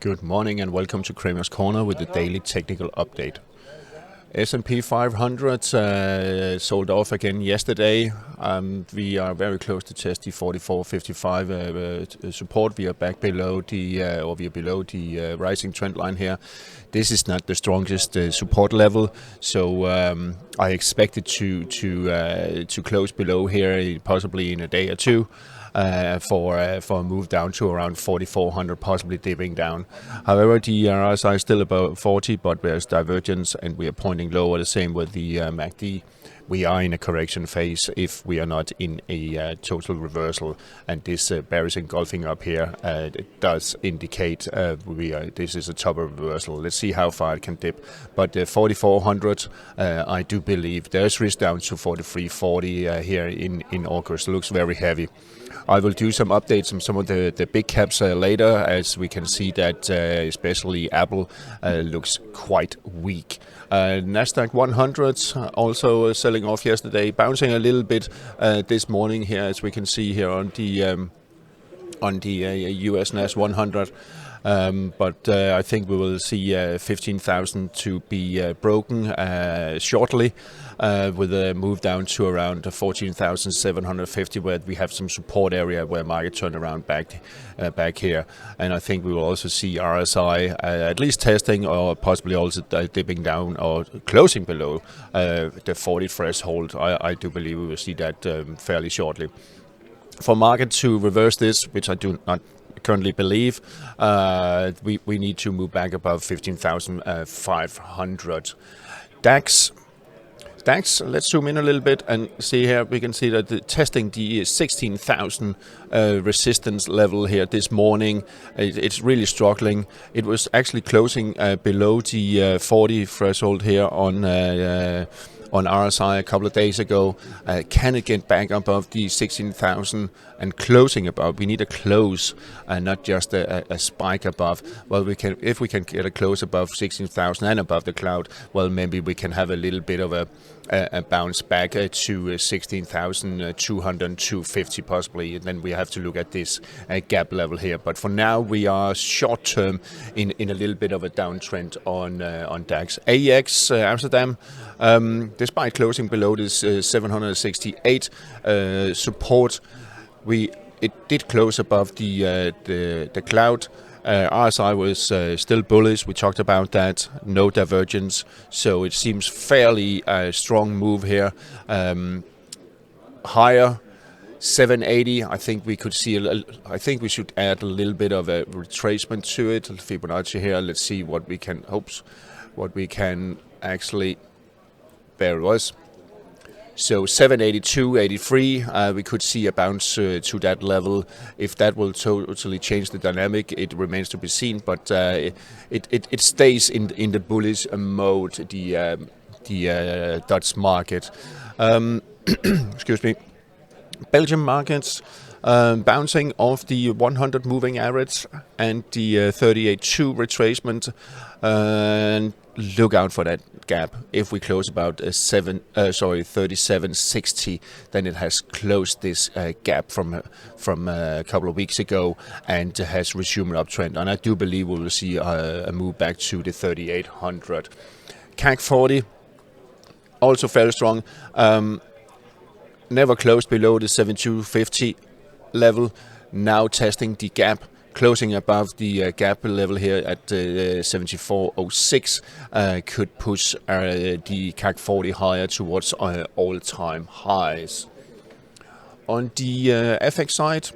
Good morning and welcome to Kramer's Corner with the daily technical update. S&P 500 sold off again yesterday. We are very close to test the 44.55 support. We are back below the rising trend line here. This is not the strongest support level, so I expect it to close below here, possibly in a day or two. For a move down to around 4,400, possibly dipping down. However, the RSI is still above 40, but there's divergence and we are pointing lower. The same with the MACD. We are in a correction phase if we are not in a total reversal, and this bearish engulfing up here it does indicate this is a top of reversal. Let's see how far it can dip, but 4,400 I do believe there's risk down to 43.40 here in August. Looks very heavy. I will do some updates on some of the big caps later, as we can see that especially Apple looks quite weak. Nasdaq 100 also selling off yesterday, bouncing a little bit this morning here, as we can see here on the US NAS 100. But I think we will see 15,000 to be broken shortly, with a move down to around 14,750, where we have some support area where market turned around back here. And I think we will also see RSI at least testing, or possibly also dipping down or closing below the 40 threshold. I do believe we will see that fairly shortly. For market to reverse this, which I do not currently believe, we need to move back above 15,500. DAX, let's zoom in a little bit and see here. We can see that testing the 16,000 resistance level here this morning. It's really struggling. It was actually closing below the 40 threshold here on RSI a couple of days ago. Can it get back above the 16,000 and closing above? We need a close and not just a spike above. Well, if we can get a close above 16,000 and above the cloud, well, maybe we can have a little bit of a bounce back to 16,200, 250 possibly. And then we have to look at this gap level here. But for now, we are short term in a little bit of a downtrend on DAX. AEX Amsterdam, despite closing below this 768 support, it did close above the cloud. RSI was still bullish. We talked about that. No divergence, so it seems fairly strong move here. Higher 780. I think we could see. I think we should add a little bit of a retracement to it. Fibonacci here. Let's see what we can. What we can actually. There it was. So 782.83, we could see a bounce to that level. If that will totally change the dynamic, it remains to be seen. But it stays in the bullish mode. The Dutch market. Excuse me. Belgium markets bouncing off the 100 moving average and the 38.2 retracement. And look out for that gap. If we close about 37.60, then it has closed this gap from a couple of weeks ago and has resumed an uptrend. And I do believe we will see a move back to the 3800. CAC40 also fairly strong. Never closed below the 7250 level. Now testing the gap, closing above the gap level here at 74.06, could push the CAC40 higher towards all-time highs. On the FX side,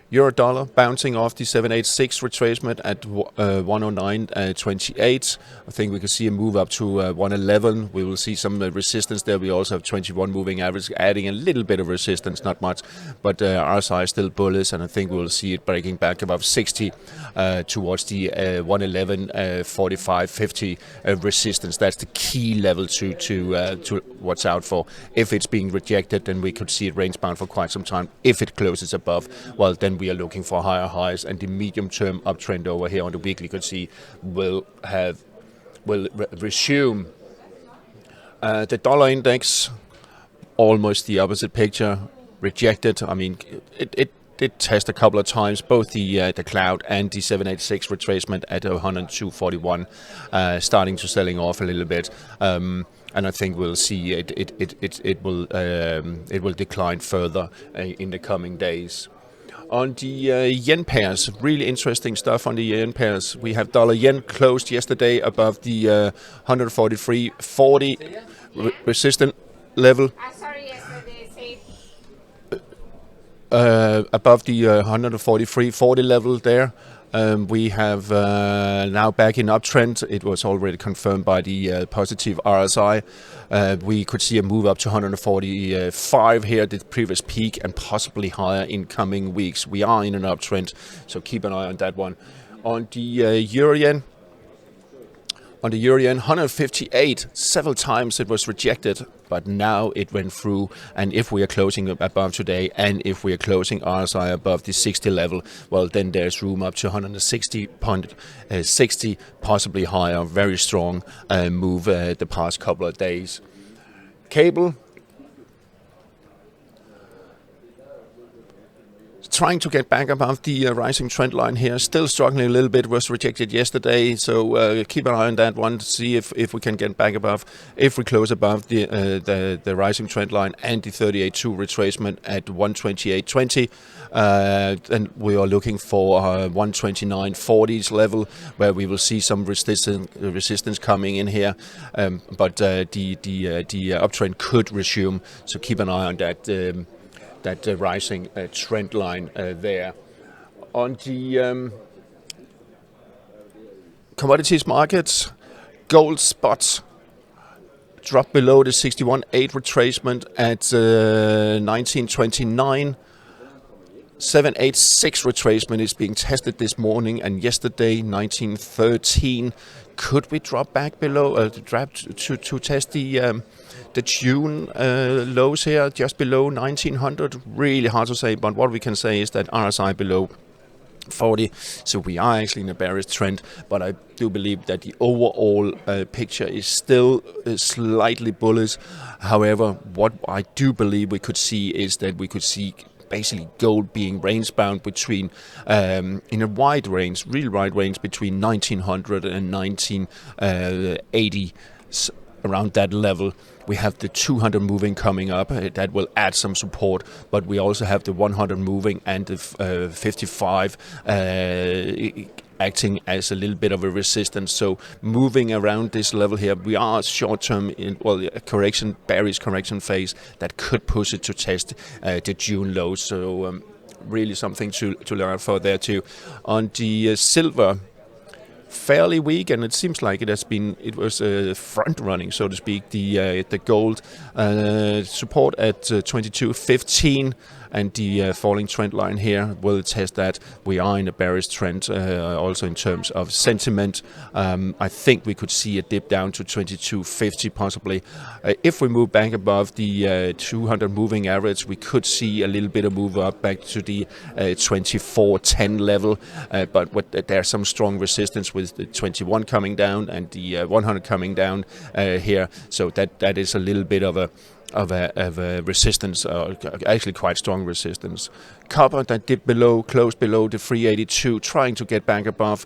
Euro dollar bouncing off the 786 retracement at 109.28. I think we can see a move up to 111. We will see some resistance there. We also have 21 moving average, adding a little bit of resistance, not much, but RSI is still bullish, and I think we will see it breaking back above 60 towards the 111.45.50 resistance. That's the key level to watch out for. If it's being rejected, then we could see it range bound for quite some time. If it closes above, well, then we are looking for higher highs, and the medium-term uptrend over here on the weekly, you could see, will resume. The dollar index, almost the opposite picture, rejected. I mean, it did test a couple of times both the cloud and the 786 retracement at 102.41, starting to selling off a little bit. And I think we'll see it will decline further in the coming days. On the yen pairs, really interesting stuff on the yen pairs. We have dollar yen closed yesterday above the 143.40 resistant level. Above the 143.40 level there. We have now back in uptrend. It was already confirmed by the positive RSI. We could see a move up to 145 here, the previous peak, and possibly higher in coming weeks. We are in an uptrend, so keep an eye on that one. On the euro yen, 158, several times it was rejected, but now it went through. And if we are closing above today, and if we are closing RSI above the 60 level, well, then there's room up to 160.60, possibly higher. Very strong move the past couple of days. Cable, trying to get back above the rising trend line here. Still struggling a little bit. Was rejected yesterday, so keep an eye on that one to see if we can get back above. If we close above the rising trend line and the 38.2 retracement at 128.20, then we are looking for 129.40s level, where we will see some resistance coming in here. But the uptrend could resume, so keep an eye on that. That rising trend line there. On the commodities markets, gold spots dropped below the 61.8 retracement at 1929. 786 retracement is being tested this morning, and yesterday 1913. Could we drop back below, drop to test the June lows here, just below 1900? Really hard to say, but what we can say is that RSI below 40, so we are actually in a bearish trend, but I do believe that the overall picture is still slightly bullish. However, what I do believe we could see is that we could see basically gold being range bound between in a wide range, real wide range, between 1900 and 1980, around that level. We have the 200 moving coming up, that will add some support, but we also have the 100 moving and the 55 acting as a little bit of a resistance. So moving around this level here, we are short term in a correction, bearish correction phase that could push it to test the June low. So really something to learn for there too. On the silver, fairly weak, and it seems like it was front running, so to speak. The gold support at 22.15, and the falling trend line here will test that. We are in a bearish trend, also in terms of sentiment. I think we could see a dip down to 22.50 possibly. If we move back above the 200 moving average, we could see a little bit of move up back to the 24.10 level, but there are some strong resistance with the 21 coming down and the 100 coming down here, so that is a little bit of a resistance, actually quite strong resistance. Copper that dipped below, closed below the 382, trying to get back above.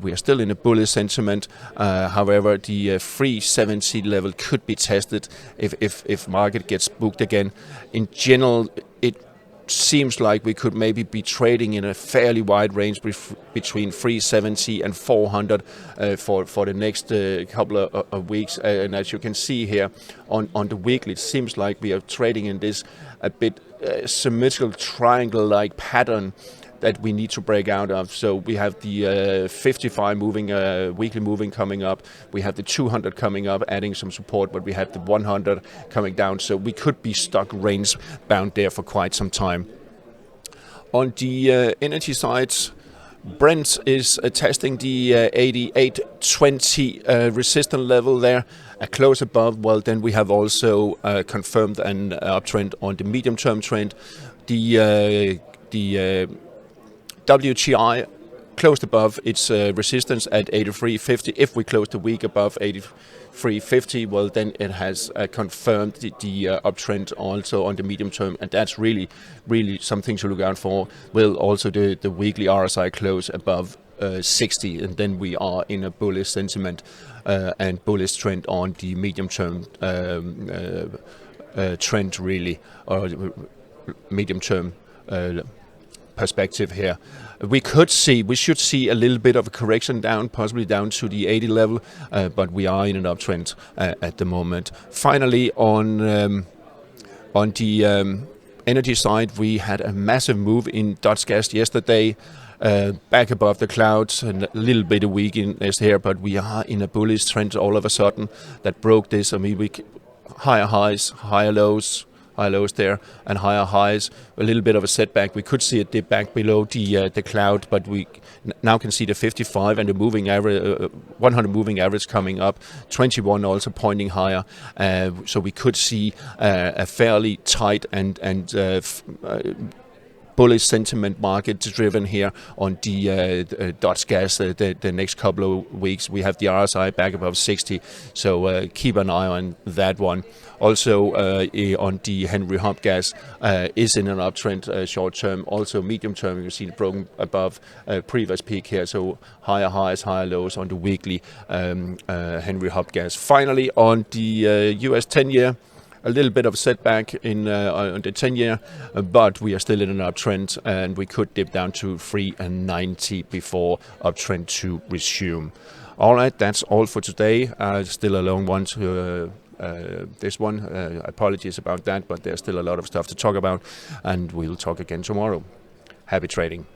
We are still in a bullish sentiment. However, the 370 level could be tested if market gets booked again. In general, it seems like we could maybe be trading in a fairly wide range between 370 and 400 for the next couple of weeks. And as you can see here on the weekly, it seems like we are trading in this a bit symmetrical triangle-like pattern that we need to break out of. So we have the 55 moving, weekly moving coming up. We have the 200 coming up, adding some support, but we have the 100 coming down. So we could be stuck range bound there for quite some time. On the energy side, Brent is testing the 88.20 resistance level there. A close above, well, then we have also confirmed an uptrend on the medium-term trend. The WTI closed above its resistance at 83.50. If we close the week above 83.50, well, then it has confirmed the uptrend also on the medium term, and that's really something to look out for. Will also the weekly RSI close above 60, and then we are in a bullish sentiment and bullish trend on the medium term trend, really, or medium term perspective here. We should see a little bit of a correction down, possibly down to the 80 level, but we are in an uptrend at the moment. Finally, on the energy side, we had a massive move in Dutch gas yesterday. Back above the clouds, and a little bit of weakness here, but we are in a bullish trend all of a sudden that broke this. I mean, higher highs, higher lows there, and higher highs. A little bit of a setback. We could see a dip back below the cloud, but we now can see the 55 and the moving average, 100 moving average coming up. 21 also pointing higher. So we could see a fairly tight and bullish sentiment market driven here on the Dutch gas the next couple of weeks. We have the RSI back above 60, so keep an eye on that one. Also on the Henry Hub gas is in an uptrend short term. Also medium term, you can see it broken above previous peak here, so higher highs, higher lows on the weekly Henry Hub gas. Finally, on the US 10-year, a little bit of a setback on the 10-year, but we are still in an uptrend, and we could dip down to 3.90 before uptrend to resume. All right, that's all for today. Still a long one to this one. Apologies about that, but there's still a lot of stuff to talk about, and we'll talk again tomorrow. Happy trading.